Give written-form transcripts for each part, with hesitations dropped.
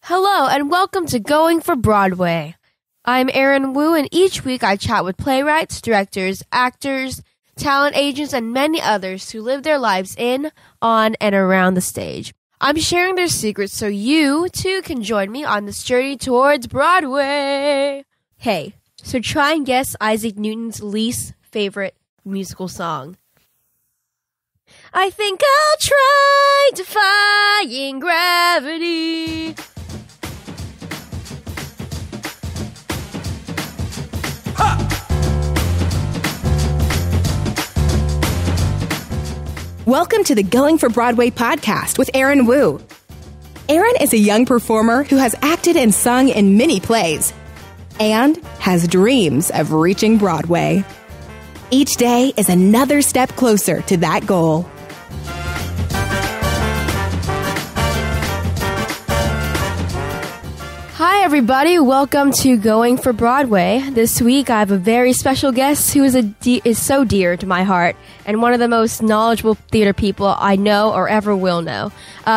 Hello, and welcome to Going for Broadway. I'm Eryn Wu, and each week I chat with playwrights, directors, actors, talent agents, and many others who live their lives in, on, and around the stage. I'm sharing their secrets so you, too, can join me on this journey towards Broadway. Hey, so try and guess Isaac Newton's least favorite musical song. I think I'll try defying gravity. Welcome to the Going for Broadway podcast with Eryn Wu. Eryn is a young performer who has acted and sung in many plays and has dreams of reaching Broadway. Each day is another step closer to that goal. Hi, everybody. Welcome to Going for Broadway. This week, I have a very special guest who is so dear to my heart and one of the most knowledgeable theater people I know or ever will know.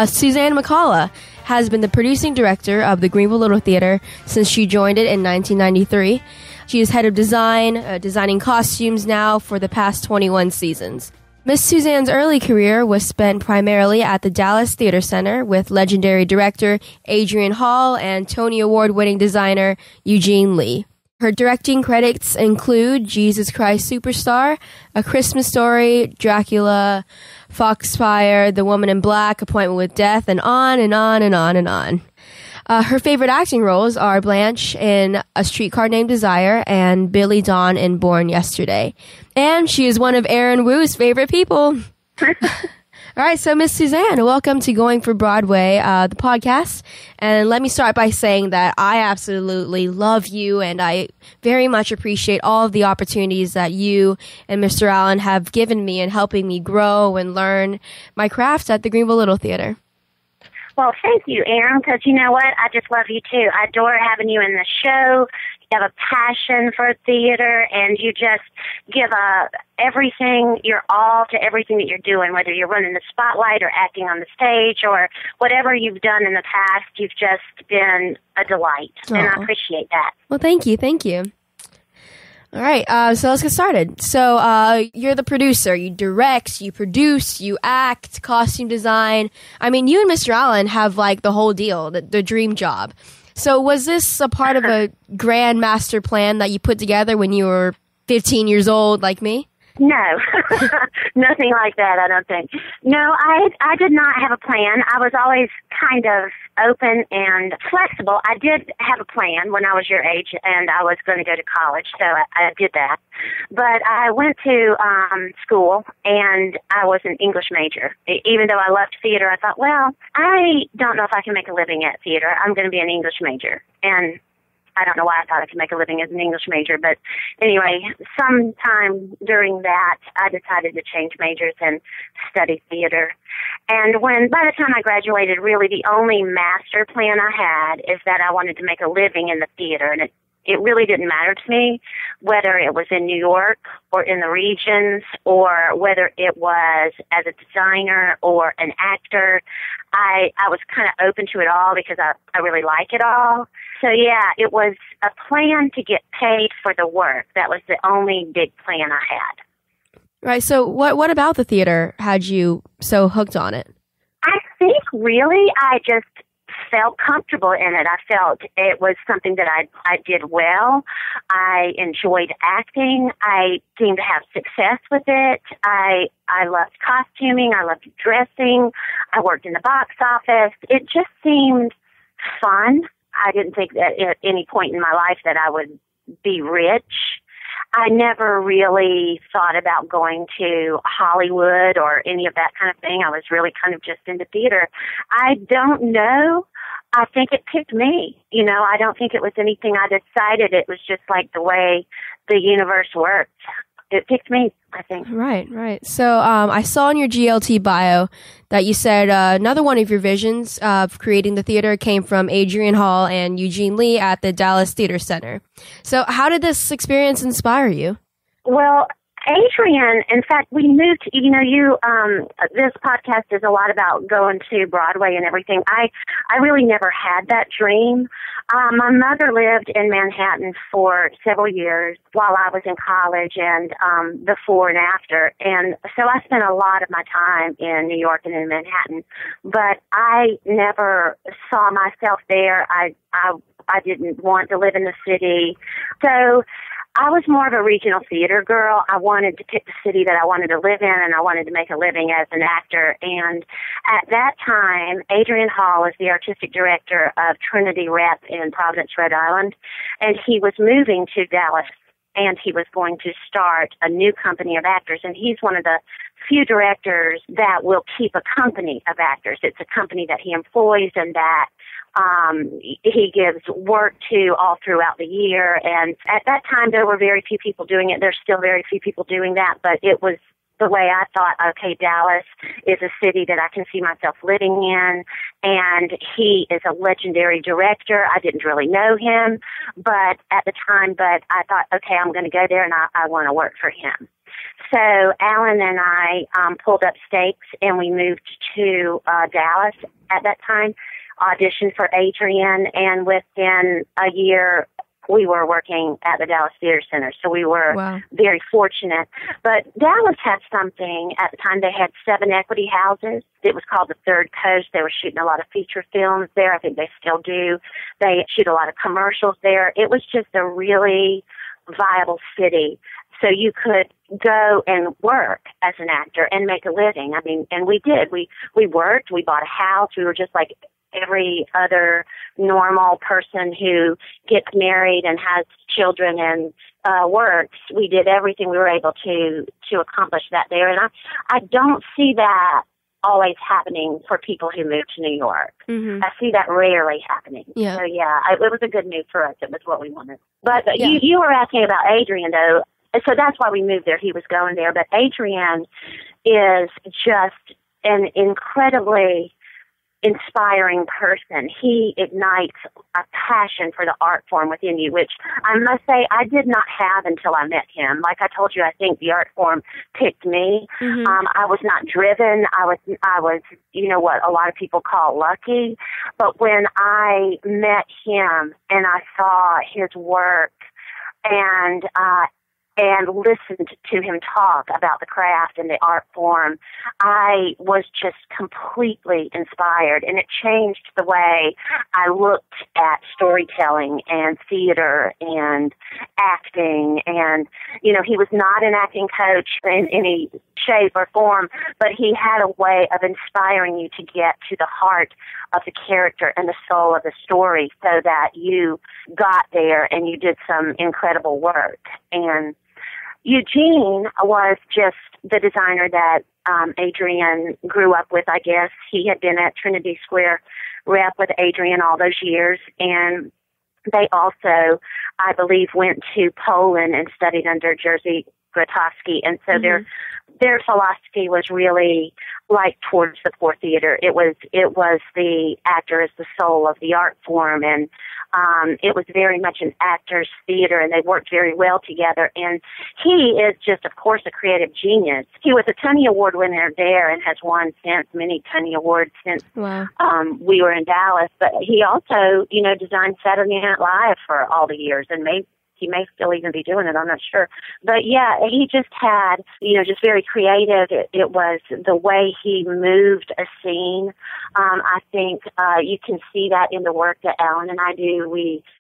Suzanne McCalla has been the producing director of the Greenville Little Theatre since she joined it in 1993. She is head of design, designing costumes now for the past 21 seasons. Miss Suzanne's early career was spent primarily at the Dallas Theater Center with legendary director Adrian and Tony Award-winning designer Eugene Lee. Her directing credits include Jesus Christ Superstar, A Christmas Story, Dracula, Foxfire, The Woman in Black, Appointment with Death, and on and on and on and on. Her favorite acting roles are Blanche in A Streetcar Named Desire and Billy Dawn in Born Yesterday. And she is one of Eryn Wu's favorite people. All right, so Miss Suzanne, welcome to Going for Broadway, the podcast. And let me start by saying that I absolutely love you, and I very much appreciate all of the opportunities that you and Mr. Allen have given me in helping me grow and learn my craft at the Greenville Little Theatre. Well, thank you, Eryn, because you know what? I just love you, too. I adore having you in the show. You have a passion for theater, and you just give everything, your all to everything that you're doing, whether you're running the spotlight or acting on the stage or whatever you've done in the past. You've just been a delight, and I appreciate that. Well, thank you. Thank you. All right, so let's get started. So, you're the producer. You direct, you produce, you act, costume design. I mean, you and Mr. Allen have, like, the whole deal, the dream job. So, was this a part of a grand master plan that you put together when you were 15 years old, like me? No, nothing like that, I don't think. No, I did not have a plan. I was always kind of open and flexible. I did have a plan when I was your age, and I was going to go to college, so I did that. But I went to school, and I was an English major. Even though I loved theater, I thought, well, I don't know if I can make a living at theater. I'm going to be an English major. And I don't know why I thought I could make a living as an English major, but anyway, sometime during that, I decided to change majors and study theater. And by the time I graduated, really the only master plan I had is that I wanted to make a living in the theater, and it really didn't matter to me whether it was in New York or in the regions or whether it was as a designer or an actor. I was kind of open to it all because I really like it all. So, yeah, it was a plan to get paid for the work. That was the only big plan I had. Right. So what about the theater had you so hooked on it? I think really I just felt comfortable in it. I felt it was something that I did well. I enjoyed acting. I seemed to have success with it. I loved costuming. I loved dressing. I worked in the box office. It just seemed fun. I didn't think that at any point in my life that I would be rich. I never really thought about going to Hollywood or any of that kind of thing. I was really kind of just into theater. I don't know. I think it picked me. You know, I don't think it was anything I decided. It was just like the way the universe worked. It picked me, I think. Right. So I saw in your GLT bio that you said another one of your visions of creating the theater came from Adrian and Eugene Lee at the Dallas Theater Center. So how did this experience inspire you? Well, Adrian, in fact, we moved, this podcast is a lot about going to Broadway and everything. I really never had that dream. My mother lived in Manhattan for several years while I was in college and before and after. And so I spent a lot of my time in New York and in Manhattan. But I never saw myself there. I didn't want to live in the city. So I was more of a regional theater girl. I wanted to pick the city that I wanted to live in, and I wanted to make a living as an actor. And at that time, Adrian Hall was the artistic director of Trinity Rep in Providence, Rhode Island, and he was moving to Dallas, and he was going to start a new company of actors. And he's one of the few directors that will keep a company of actors. It's a company that he employs and that he gives work to all throughout the year. And at that time, there were very few people doing it. There's still very few people doing that, but it was the way I thought, okay, Dallas is a city that I can see myself living in, and he is a legendary director. I didn't really know him, but at the time, I thought, okay, I'm going to go there, and I want to work for him. So Alan and I pulled up stakes, and we moved to Dallas at that time, auditioned for Adrian, and within a year, we were working at the Dallas Theater Center, so we were very fortunate. But Dallas had something. At the time, they had 7 equity houses. It was called the Third Coast. They were shooting a lot of feature films there. I think they still do. They shoot a lot of commercials there. It was just a really viable city. So you could go and work as an actor and make a living. I mean, and we did. We worked. We bought a house. We were just like every other normal person who gets married and has children and works. We did everything we were able to accomplish that there. And I don't see that always happening for people who move to New York. Mm-hmm. I see that rarely happening. Yeah. So, it was a good move for us. It was what we wanted. But you were asking about Adrian, though. So that's why we moved there. He was going there. But Adrian is just an incredibly inspiring person. He ignites a passion for the art form within you, which I must say I did not have until I met him. Like I told you, I think the art form picked me. Mm-hmm. I was not driven. I was, what a lot of people call lucky. But when I met him and I saw his work and listened to him talk about the craft and the art form, I was just completely inspired, and it changed the way I looked at storytelling and theater and acting. And, he was not an acting coach in any shape or form, but he had a way of inspiring you to get to the heart of the character and the soul of the story so that you got there and you did some incredible work. And Eugene was just the designer that Adrian grew up with, I guess. He had been at Trinity Square Rep with Adrian all those years, and they also, I believe, went to Poland and studied under Jerzy Grotowski, and so their philosophy was really like towards the poor theater. It was the actor as the soul of the art form, and it was very much an actor's theater, and they worked very well together. And he is just, of course, a creative genius. He was a Tony Award winner there and has won since many Tony Awards since we were in Dallas. But he also, designed Saturday Night Live for all the years, and he may still even be doing it, I'm not sure. But he just had, just very creative. It was the way he moved a scene. I think you can see that in the work that Alan and I do.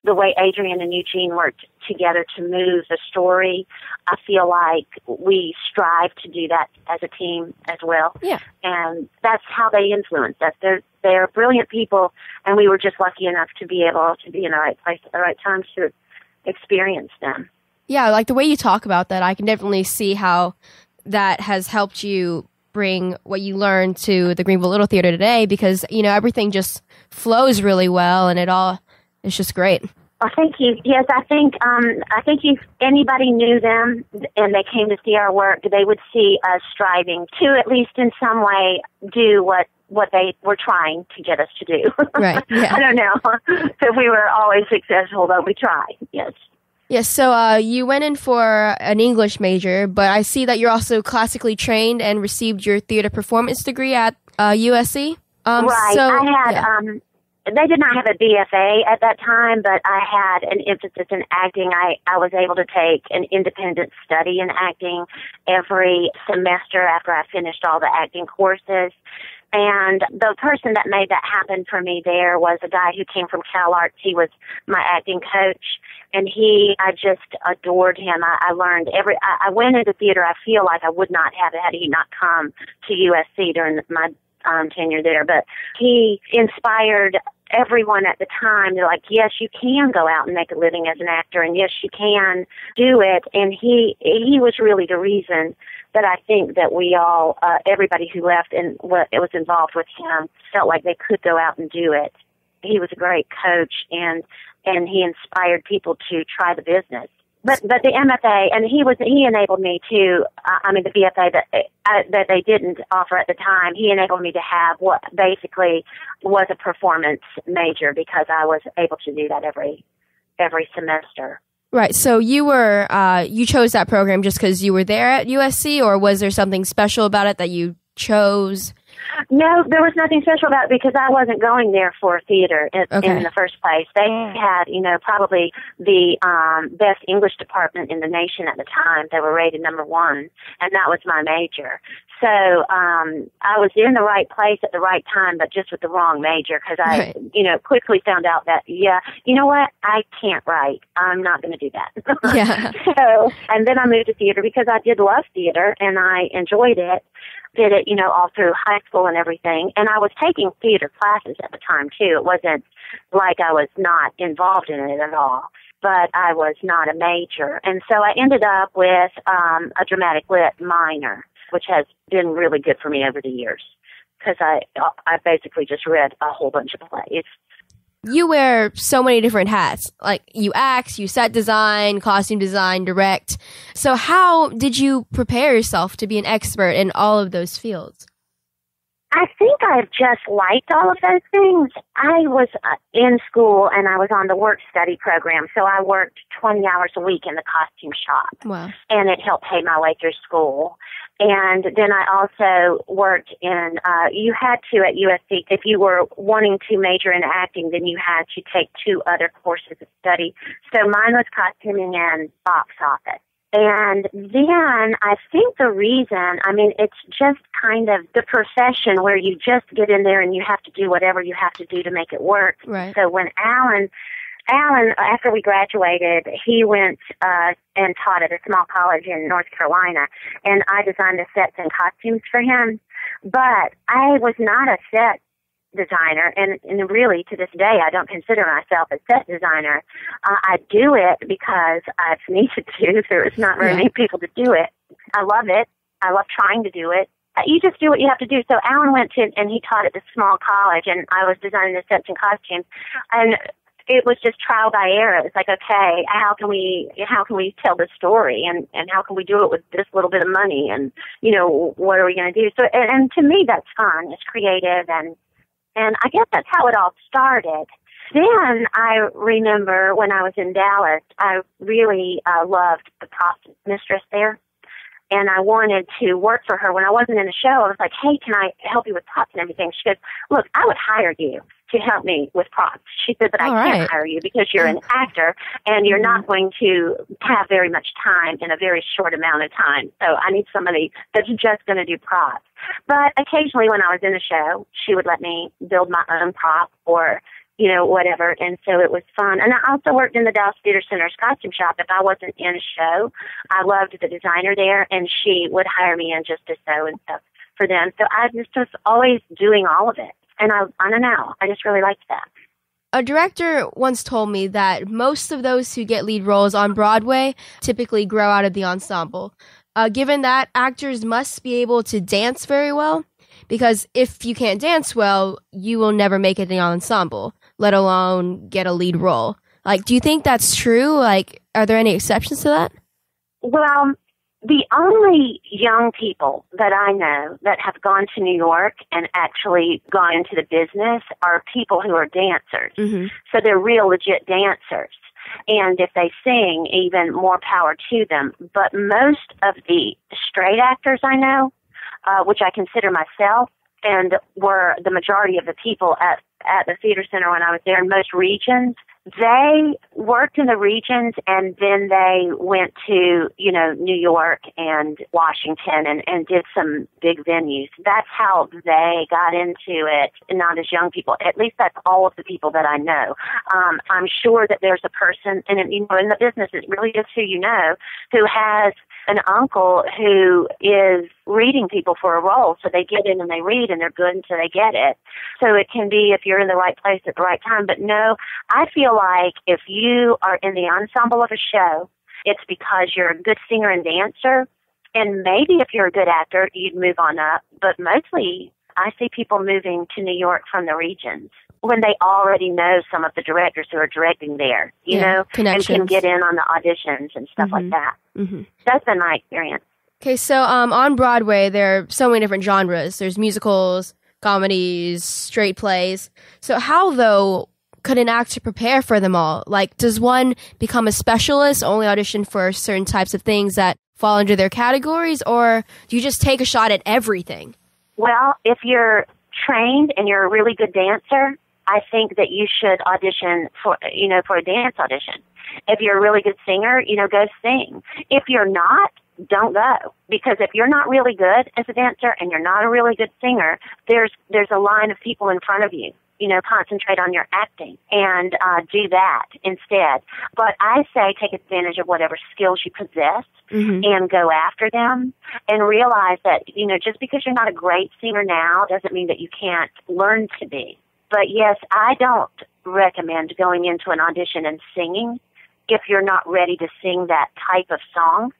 The way Adrian and Eugene worked together to move the story, I feel like we strive to do that as a team as well. Yeah. And that's how they influence us. They're brilliant people, and we were just lucky enough to be able to be in the right place at the right time to experience them. Yeah, like the way you talk about that, I can definitely see how that has helped you bring what you learned to the Greenville Little Theatre today, because, everything just flows really well, and it's just great. Well, thank you. Yes, I think if anybody knew them and they came to see our work, they would see us striving to, at least in some way, do what they were trying to get us to do. Right. Yeah. I don't know if we were always successful, but we tried. Yes. Yes, so you went in for an English major, but I see that you're also classically trained and received your theater performance degree at USC. Right. So, I had, they did not have a BFA at that time, but I had an emphasis in acting. I was able to take an independent study in acting every semester after I finished all the acting courses. And the person that made that happen for me there was a guy who came from CalArts. He was my acting coach, and I just adored him. I learned I went into theater. I feel like I would not have had he not come to USC during my tenure there, but he inspired everyone at the time. They're like, yes, you can go out and make a living as an actor, and yes, you can do it. And he was really the reason that I think that we all, everybody who left and was involved with him, felt like they could go out and do it. He was a great coach, and he inspired people to try the business. But the MFA, and he enabled me to, the BFA that they didn't offer at the time, he enabled me to have what basically was a performance major, because I was able to do that every semester. Right. So you chose that program just because you were there at USC, or was there something special about it that you chose? No, there was nothing special about it because I wasn't going there for theater in the first place. They had, probably the best English department in the nation at the time. They were rated number 1, and that was my major. So I was in the right place at the right time, but just with the wrong major, because I, quickly found out that, you know what, I can't write. I'm not going to do that. Yeah. So, and then I moved to theater because I did love theater, and I enjoyed it. Did it, all through high school and everything. And I was taking theater classes at the time, too. It wasn't like I was not involved in it at all, but I was not a major. And so I ended up with a dramatic lit minor, which has been really good for me over the years, because I basically just read a whole bunch of plays. You wear so many different hats. Like, you act, you set design, costume design, direct. So how did you prepare yourself to be an expert in all of those fields? I think I've just liked all of those things. I was in school, and I was on the work-study program, so I worked 20 hours a week in the costume shop. Wow. And it helped pay my way through school. And then I also worked in, you had to at USC, if you were wanting to major in acting, then you had to take 2 other courses of study. So mine was costuming and box office. And then I think the reason, it's just kind of the profession where you just get in there and you have to do whatever you have to do to make it work. Right. So when Alan, after we graduated, he went and taught at a small college in North Carolina, and I designed the sets and costumes for him. But I was not a set designer, and really to this day I don't consider myself a set designer. I do it because I've needed to. There's not very many people to do it. I love it. I love trying to do it. You just do what you have to do. So Alan went to, and he taught at this small college, and I was designing the sets and costumes, and it was just trial by error. It's like, okay, how can we tell this story, and how can we do it with this little bit of money, and what are we going to do? So, and to me, that's fun. It's creative, and I guess that's how it all started. Then I remember when I was in Dallas, I really loved the props mistress there. And I wanted to work for her. When I wasn't in the show, I was like, hey, can I help you with props and everything? She goes, look, I would hire you to help me with props. She said, but I can't hire you because you're an actor and you're not going to have very much time in a very short amount of time. So I need somebody that's just going to do props. But occasionally when I was in the show, she would let me build my own prop or whatever. And so it was fun. And I also worked in the Dallas Theater Center's costume shop. If I wasn't in a show, I loved the designer there, and she would hire me in just to sew and stuff for them. So I just was always doing all of it. And I don't know. I just really liked that. A director once told me that most of those who get lead roles on Broadway typically grow out of the ensemble. Given that, actors must be able to dance very well, because if you can't dance well, you will never make it in the ensemble, let alone get a lead role. Like, do you think that's true? Like, are there any exceptions to that? Well, the only young people that I know that have gone to New York and actually gone into the business are people who are dancers. Mm-hmm. So they're real legit dancers. And if they sing, even more power to them. But most of the straight actors I know, which I consider myself, and were the majority of the people at the theater center when I was there in most regions, they worked in the regions and then they went to, New York and Washington and did some big venues. That's how they got into it, not as young people. At least that's all of the people that I know. I'm sure that there's a person, and in the business, it really is who you know, who has an uncle who is reading people for a role. So they get in and they read and they're good until they get it. So it can be if you're in the right place at the right time. But no, I feel like if you are in the ensemble of a show, it's because you're a good singer and dancer. And maybe if you're a good actor, you'd move on up. But mostly I see people moving to New York from the regions when they already know some of the directors who are directing there, you know, and can get in on the auditions and stuff like that. Mm-hmm. That's been my experience. Okay, so on Broadway, there are so many different genres. There's musicals, comedies, straight plays. So how, though, could an actor prepare for them all? Like, does one become a specialist, only audition for certain types of things that fall under their categories, or do you just take a shot at everything? Well, if you're trained and you're a really good dancer, I think that you should audition for a dance audition. If you're a really good singer, go sing. If you're not, don't go. Because if you're not really good as a dancer and you're not a really good singer, there's a line of people in front of you. Concentrate on your acting and do that instead. But I say take advantage of whatever skills you possess and go after them and realize that, just because you're not a great singer now doesn't mean that you can't learn to be. But yes, I don't recommend going into an audition and singing if you're not ready to sing that type of song,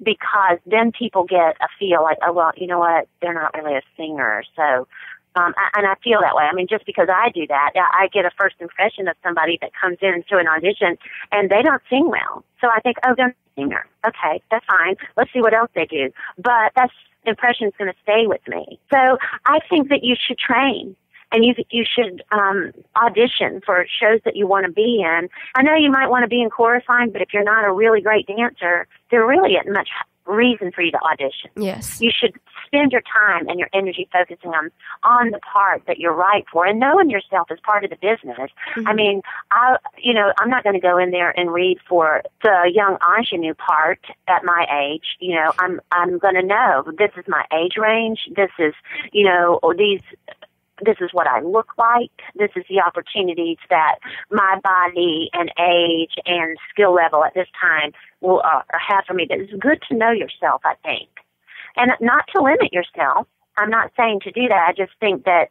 because then people get a feel like, oh, well, you know what, they're not really a singer. So, and I feel that way. I mean, just because I do that, I get a first impression of somebody that comes into an audition and they don't sing well. So I think, oh, they're a singer. Okay, that's fine. Let's see what else they do. But that impression is going to stay with me. So I think that you should train. And you should audition for shows that you want to be in. I know you might want to be in chorus line, but if you're not a really great dancer, there really isn't much reason for you to audition. Yes. You should spend your time and your energy focusing on the part that you're right for, and knowing yourself as part of the business. Mm-hmm. I mean, I'm not going to go in there and read for the young ingenue part at my age. I'm going to know this is my age range. This is, this is what I look like. This is the opportunities that my body and age and skill level at this time will have for me. It's good to know yourself, I think, and not to limit yourself. I'm not saying to do that. I just think that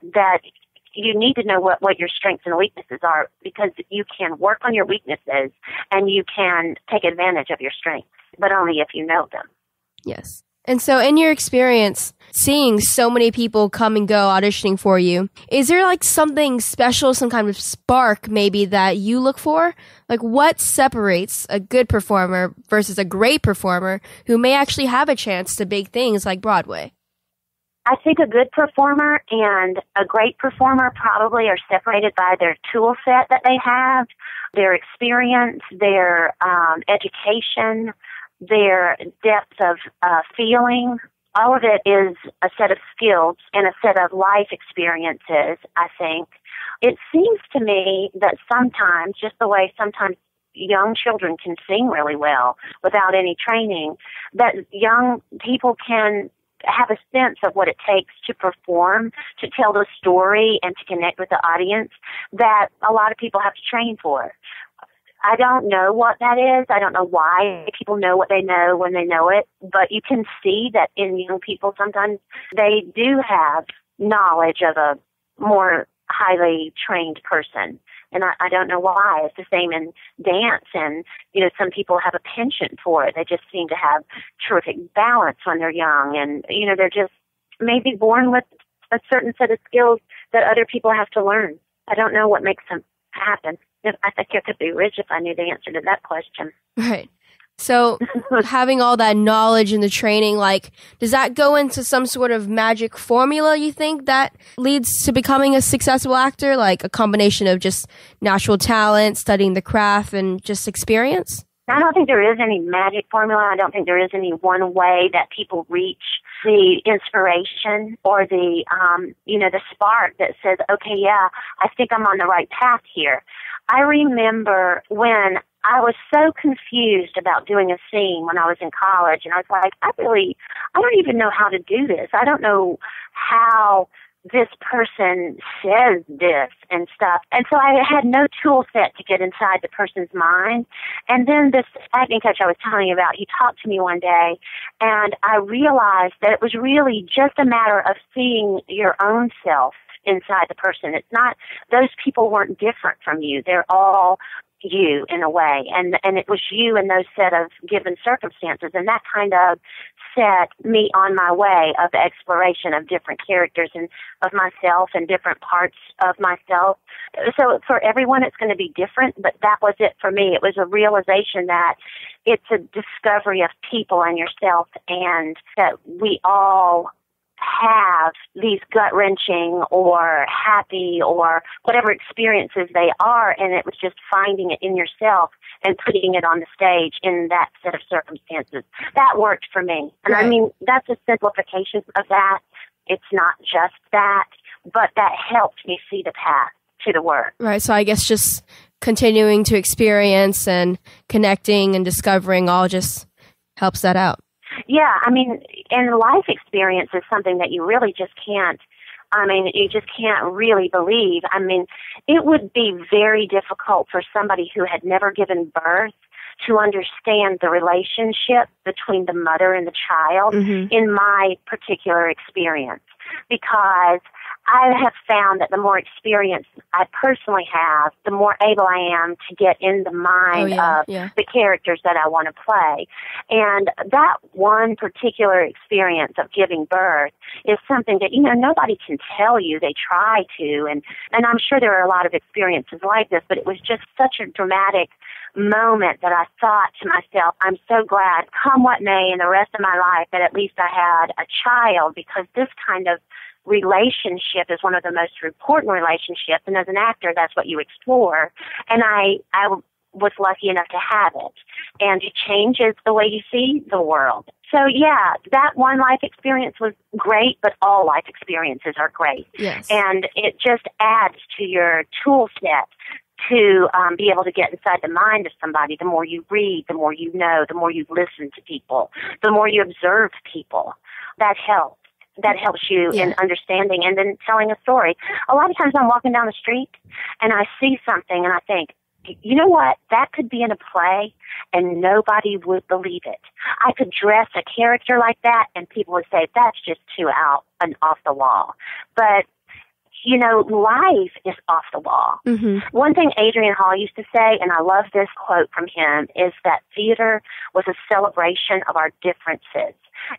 you need to know what your strengths and weaknesses are, because you can work on your weaknesses and you can take advantage of your strengths, but only if you know them. Yes. And so in your experience, seeing so many people come and go auditioning for you, is there like something special, some kind of spark maybe that you look for? Like what separates a good performer versus a great performer who may actually have a chance to big things like Broadway? I think a good performer and a great performer probably are separated by their tool set that they have, their experience, their education, their depth of feeling. All of it is a set of skills and a set of life experiences, I think. It seems to me that sometimes, just the way sometimes young children can sing really well without any training, that young people can have a sense of what it takes to perform, to tell the story, and to connect with the audience that a lot of people have to train for. I don't know what that is. I don't know why people know what they know when they know it, but you can see that in young people sometimes they do have knowledge of a more highly trained person. And I don't know why. It's the same in dance, and, some people have a penchant for it. They just seem to have terrific balance when they're young, and, they're just maybe born with a certain set of skills that other people have to learn. I don't know what makes them happen. I think I could be rich if I knew the answer to that question. Right. So having all that knowledge and the training, like, does that go into some sort of magic formula, you think, that leads to becoming a successful actor? Like a combination of just natural talent, studying the craft, and just experience? I don't think there is any magic formula. I don't think there is any one way that people reach the inspiration or the, the spark that says, okay, yeah, I think I'm on the right path here. I remember when I was so confused about doing a scene when I was in college, and I was like, I don't even know how to do this. I don't know how this person says this and stuff. And so I had no tool set to get inside the person's mind. And then this acting coach I was telling you about, he talked to me one day, and I realized that it was really just a matter of seeing your own self inside the person. It's not, those people weren't different from you. They're all you in a way. And it was you in those set of given circumstances. And that kind of set me on my way of exploration of different characters and of myself and different parts of myself. So for everyone, it's going to be different, but that was it for me. It was a realization that it's a discovery of people and yourself, and that we all have these gut-wrenching or happy or whatever experiences they are, and it was just finding it in yourself and putting it on the stage in that set of circumstances. That worked for me. And right. I mean, that's a simplification of that. It's not just that, but that helped me see the path to the work. Right, so I guess just continuing to experience and connecting and discovering all just helps that out. Yeah, I mean, and life experience is something that you really just can't, you just can't really believe. I mean, it would be very difficult for somebody who had never given birth to understand the relationship between the mother and the child in my particular experience, because I have found that the more experience I personally have, the more able I am to get in the mind of the characters that I want to play. And that one particular experience of giving birth is something that, nobody can tell you. They try to, and I'm sure there are a lot of experiences like this, but it was just such a dramatic moment that I thought to myself, I'm so glad, come what may in the rest of my life, that at least I had a child, because this kind of relationship is one of the most important relationships, and as an actor, that's what you explore. And I was lucky enough to have it, and it changes the way you see the world. So yeah, that one life experience was great, but all life experiences are great. Yes. And it just adds to your tool set to be able to get inside the mind of somebody. The more you read, the more you know, the more you listen to people, the more you observe people. That helps. That helps you in understanding and then telling a story. A lot of times I'm walking down the street and I see something and I think, you know what, that could be in a play and nobody would believe it. I could dress a character like that and people would say, that's just too out and off the wall. But life is off the wall. One thing Adrian Hall used to say, and I love this quote from him, is that theater was a celebration of our differences.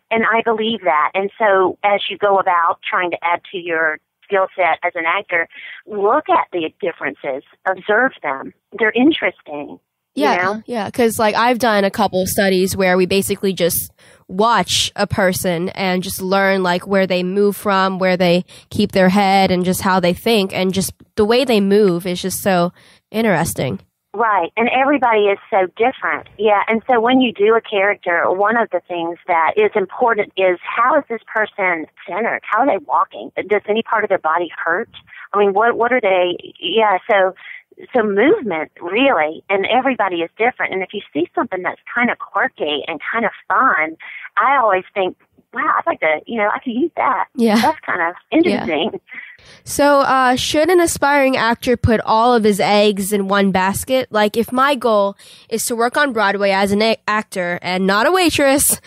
And I believe that. And so as you go about trying to add to your skill set as an actor, look at the differences, observe them. They're interesting. Yeah, because I've done a couple of studies where we basically just watch a person and just learn where they move from, where they keep their head, and just how they think, and just the way they move is just so interesting. Right, and everybody is so different. Yeah, and so when you do a character, one of the things that is important is, how is this person centered? How are they walking? Does any part of their body hurt? I mean, what are they? Yeah, so movement, really, and everybody is different. And if you see something that's kind of quirky and kind of fun, I always think, wow, I'd like to, I could use that. Yeah. That's kind of interesting. Yeah. So, should an aspiring actor put all of his eggs in one basket? If my goal is to work on Broadway as an actor and not a waitress,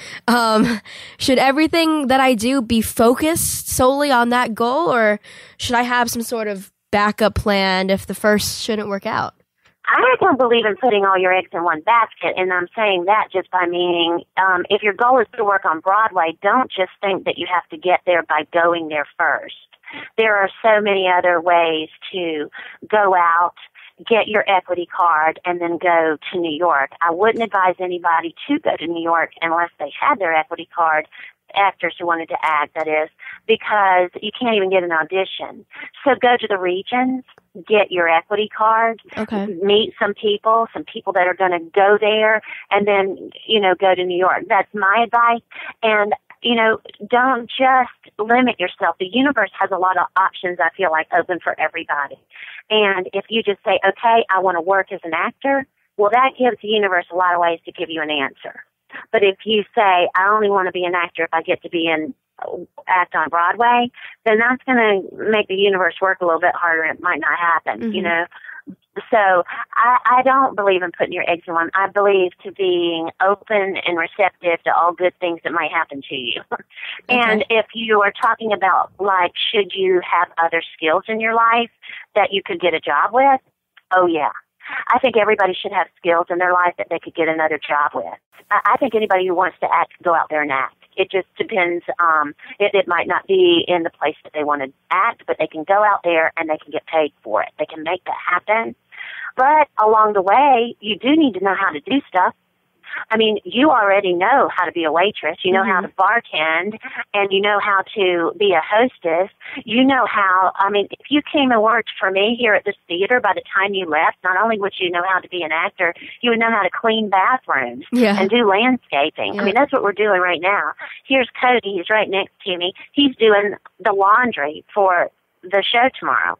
should everything that I do be focused solely on that goal, or should I have some sort of backup plan if the first shouldn't work out? I don't believe in putting all your eggs in one basket, and I'm saying that just by meaning, if your goal is to work on Broadway, don't just think that you have to get there by going there first. There are so many other ways to go out get your equity card, and then go to New York. I wouldn't advise anybody to go to New York unless they had their equity card, actors who wanted to act, that is, because you can't even get an audition. So go to the regions, get your equity card, meet some people that are going to go there, and then, go to New York. That's my advice. And, don't just limit yourself. The universe has a lot of options, I feel like, open for everybody. And if you just say, okay, I want to work as an actor, well, that gives the universe a lot of ways to give you an answer. But if you say, I only want to be an actor if I get to act on Broadway, then that's going to make the universe work a little bit harder. It might not happen, So I don't believe in putting your eggs in one. I believe to being open and receptive to all good things that might happen to you. And if you are talking about, should you have other skills in your life that you could get a job with? Oh, yeah. I think everybody should have skills in their life that they could get another job with. I think anybody who wants to act can go out there and act. It just depends. It might not be in the place that they want to act, but they can go out there and they can get paid for it. They can make that happen. But along the way, you do need to know how to do stuff. I mean, you already know how to be a waitress. You know how to bartend, and you know how to be a hostess. You know how, if you came and worked for me here at this theater, by the time you left, not only would you know how to be an actor, you would know how to clean bathrooms and do landscaping. Yeah. That's what we're doing right now. Here's Cody. He's right next to me. He's doing the laundry for the show tomorrow.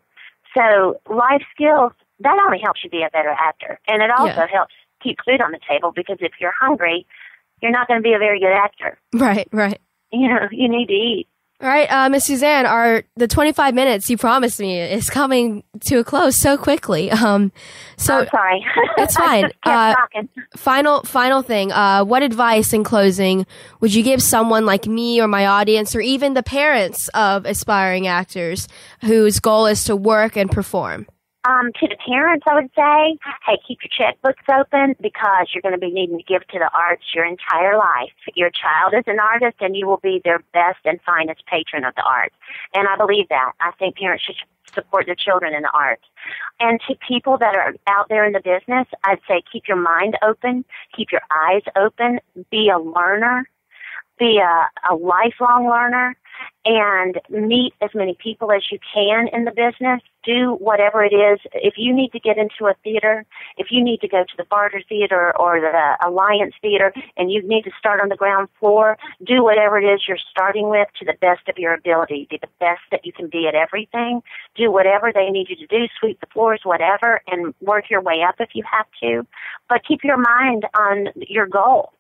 So life skills, that only helps you be a better actor. And it also helps keep food on the table, because if you're hungry, you're not going to be a very good actor. Right. You need to eat. All right, Miss Suzanne, the 25 minutes you promised me is coming to a close so quickly. I'm sorry. It's fine. I just kept talking. Final thing. What advice in closing would you give someone like me or my audience, or even the parents of aspiring actors whose goal is to work and perform? To the parents, I would say, hey, keep your checkbooks open, because you're going to be needing to give to the arts your entire life. Your child is an artist, and you will be their best and finest patron of the arts. And I believe that. I think parents should support their children in the arts. And to people that are out there in the business, I'd say keep your mind open, keep your eyes open, be a learner, be a lifelong learner, and meet as many people as you can in the business. Do whatever it is. If you need to get into a theater, if you need to go to the Barter Theater or the Alliance Theater, and you need to start on the ground floor, do whatever it is you're starting with to the best of your ability. Be the best that you can be at everything. Do whatever they need you to do, sweep the floors, whatever, and work your way up if you have to. But keep your mind on your goal.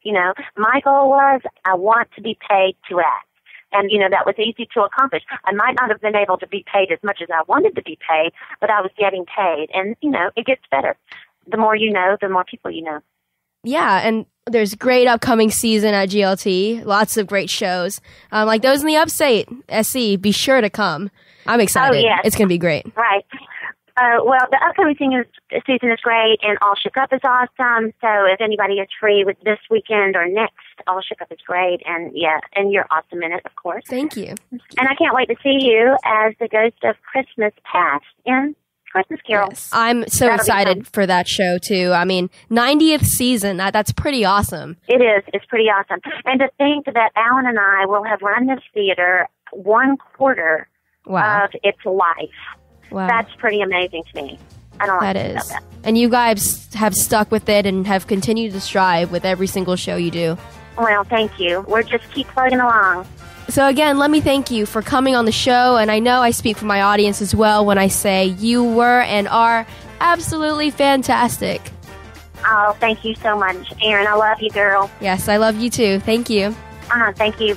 My goal was, I want to be paid to act. And, that was easy to accomplish. I might not have been able to be paid as much as I wanted to be paid, but I was getting paid. And, it gets better. The more you know, the more people you know. Yeah, and there's a great upcoming season at GLT. Lots of great shows. Like those in the Upstate, SC, be sure to come. I'm excited. Oh, yes. It's going to be great. Right. Well, the upcoming season is great, and All Shook Up is awesome. So if anybody is free with this weekend or next, All Shook Up is great. And and you're awesome in it, of course. Thank you. And I can't wait to see you as the Ghost of Christmas Past in Christmas Carol. Yes. I'm so excited for that show, too. 90th season. That's pretty awesome. It is. It's pretty awesome. And to think that Alan and I will have run this theater 1/4 of its life. Wow. That's pretty amazing to me. I don't like to think about that. And you guys have stuck with it and have continued to strive with every single show you do. Well, thank you. We're just keep plugging along. So again, let me thank you for coming on the show, and I know I speak for my audience as well when I say you were and are absolutely fantastic. Oh, thank you so much, Eryn. I love you, girl. Yes, I love you too. Thank you. Thank you.